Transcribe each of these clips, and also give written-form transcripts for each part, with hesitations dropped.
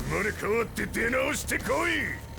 生まれ変わって出直してこい。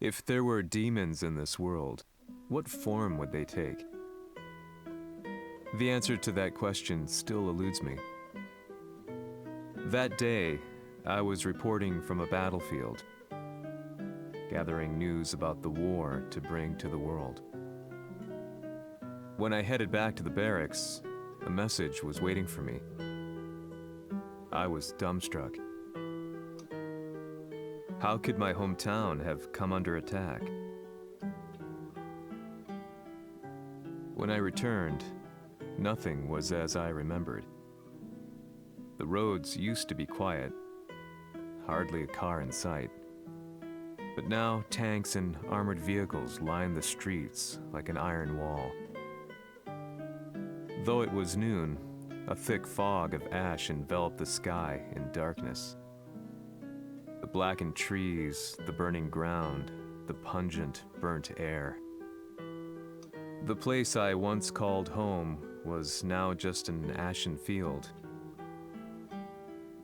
If there were demons in this world, what form would they take? The answer to that question still eludes me. That day, I was reporting from a battlefield, gathering news about the war to bring to the world. When I headed back to the barracks, a message was waiting for me. I was dumbstruck. How could my hometown have come under attack? When I returned, nothing was as I remembered. The roads used to be quiet, hardly a car in sight. But now tanks and armored vehicles line the streets like an iron wall. Though it was noon, a thick fog of ash enveloped the sky in darkness. The blackened trees, the burning ground, the pungent, burnt air. The place I once called home was now just an ashen field,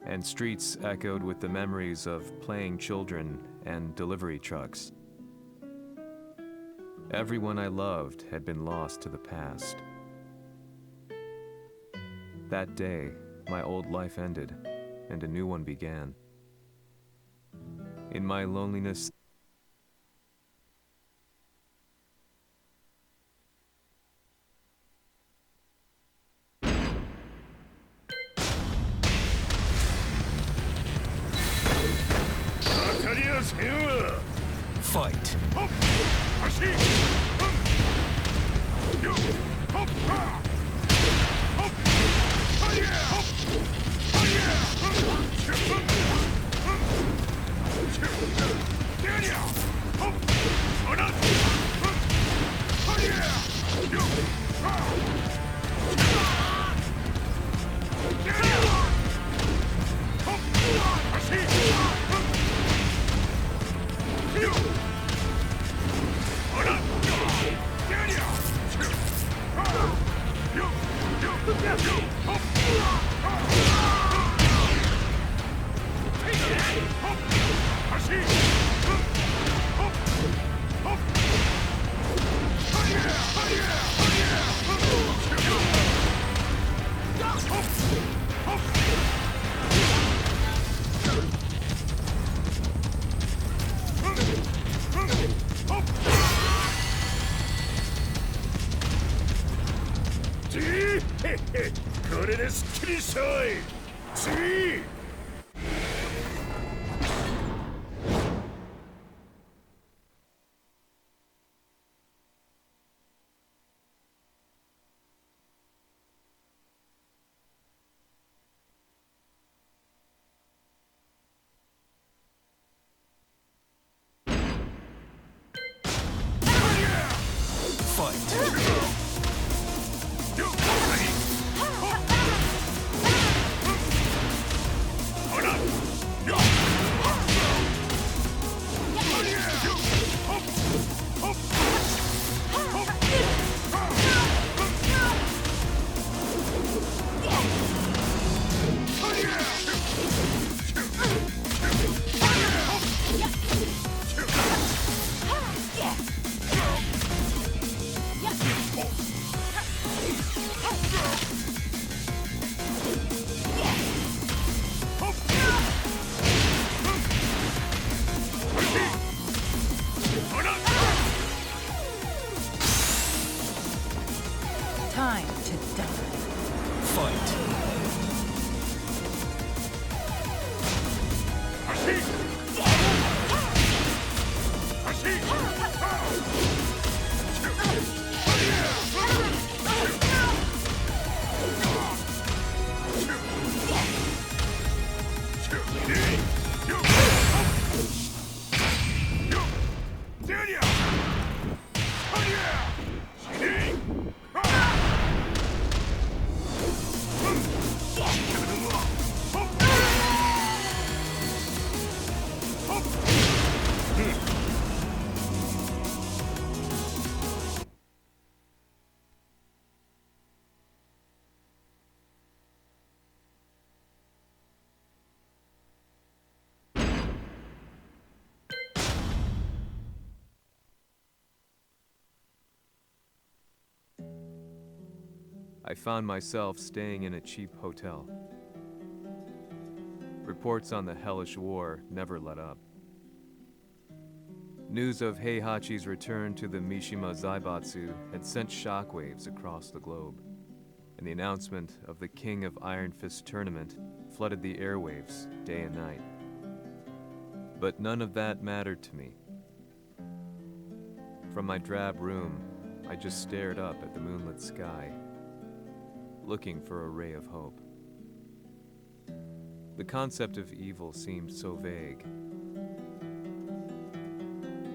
and streets echoed with the memories of playing children and delivery trucks. Everyone I loved had been lost to the past. That day, my old life ended, and a new one began. In my loneliness, fight. これですっきりしたわい。次。Time to die. Fight. I found myself staying in a cheap hotel. Reports on the hellish war never let up. News of Heihachi's return to the Mishima Zaibatsu had sent shockwaves across the globe, and the announcement of the King of Iron Fist tournament flooded the airwaves day and night. But none of that mattered to me. From my drab room, I just stared up at the moonlit sky, looking for a ray of hope. The concept of evil seemed so vague.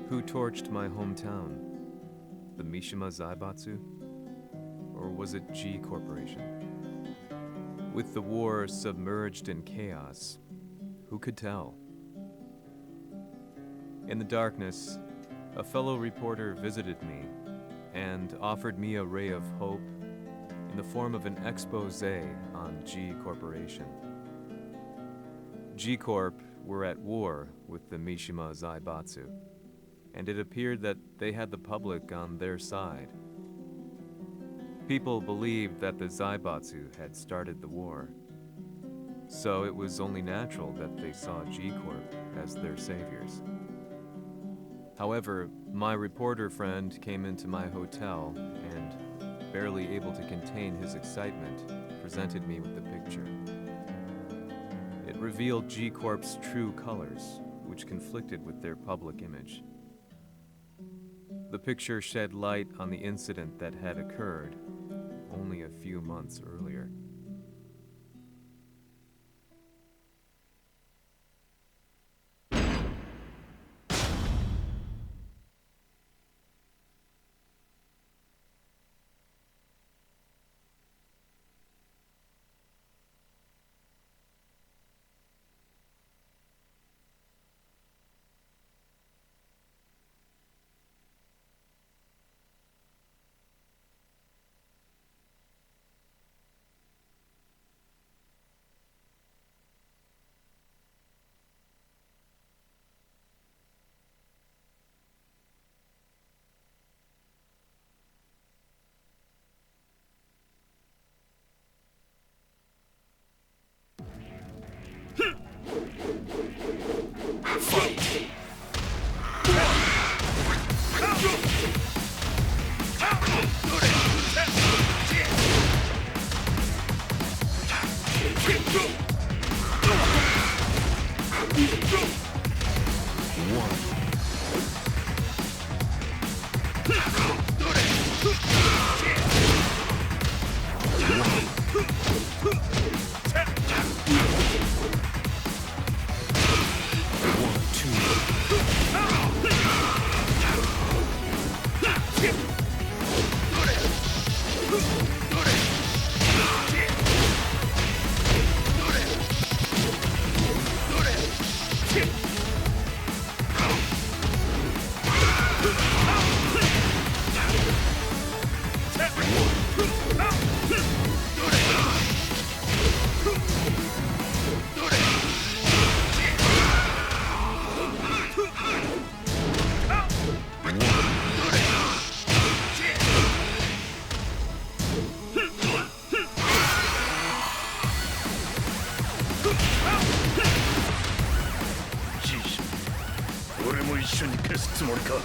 Who torched my hometown? The Mishima Zaibatsu? Or was it G Corporation? With the war submerged in chaos, who could tell? In the darkness, a fellow reporter visited me and offered me a ray of hope in the form of an expose on G Corporation. G Corp were at war with the Mishima Zaibatsu, and it appeared that they had the public on their side. People believed that the Zaibatsu had started the war, so it was only natural that they saw G Corp as their saviors. However, my reporter friend came into my hotel and, barely able to contain his excitement, presented me with the picture. It revealed G Corp's true colors, which conflicted with their public image. The picture shed light on the incident that had occurred only a few months earlier. 俺も一緒に消すつもりか。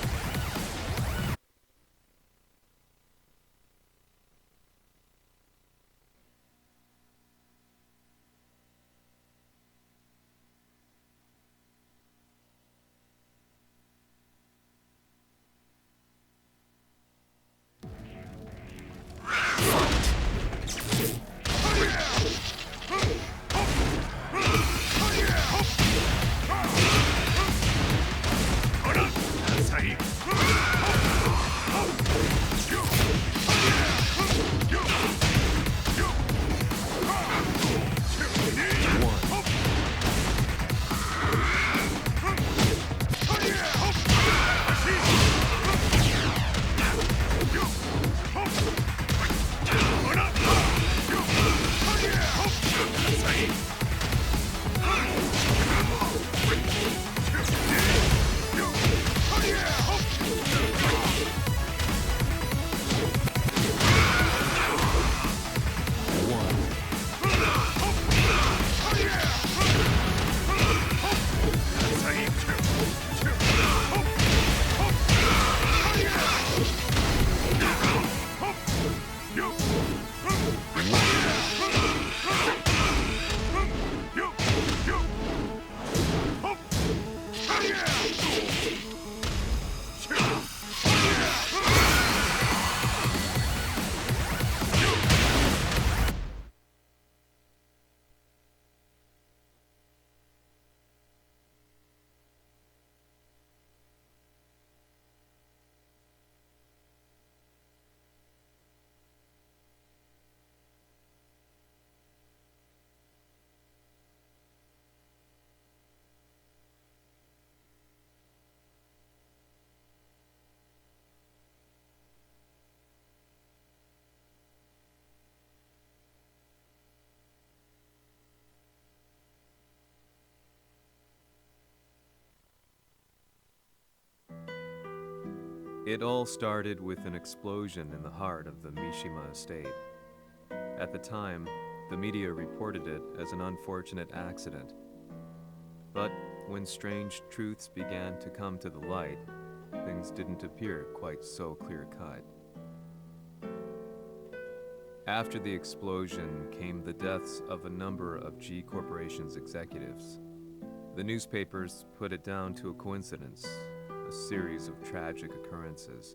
It all started with an explosion in the heart of the Mishima estate. At the time, the media reported it as an unfortunate accident. But when strange truths began to come to the light, things didn't appear quite so clear-cut. After the explosion came the deaths of a number of G Corporation's executives. The newspapers put it down to a coincidence, a series of tragic occurrences.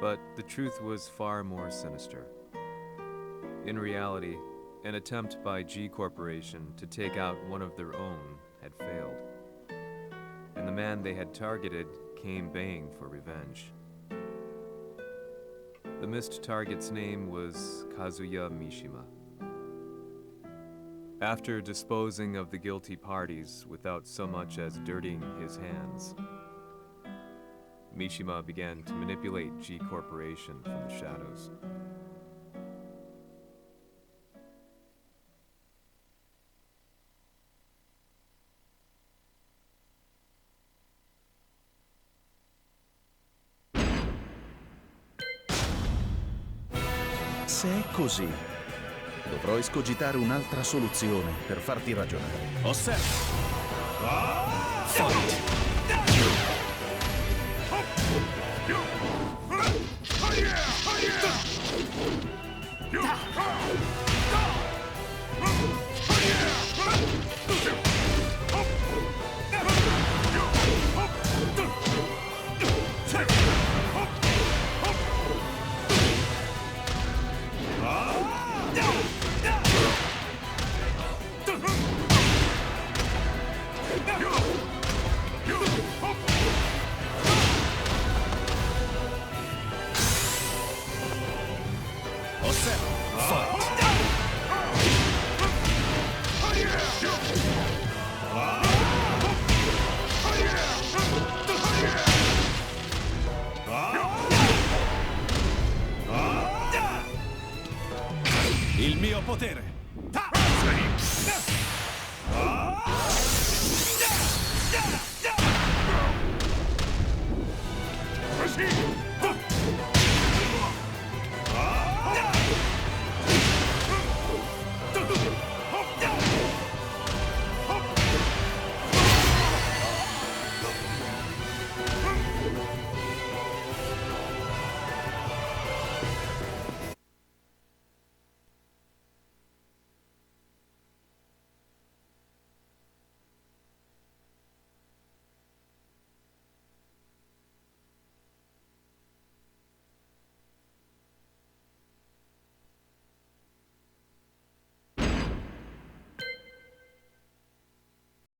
But the truth was far more sinister. In reality, an attempt by G Corporation to take out one of their own had failed, and the man they had targeted came baying for revenge. The missed target's name was Kazuya Mishima. After disposing of the guilty parties without so much as dirtying his hands, Mishima began to manipulate G Corporation from the shadows. Se è così, dovrò escogitare un'altra soluzione per farti ragionare. Osserva. Fight! Il mio potere!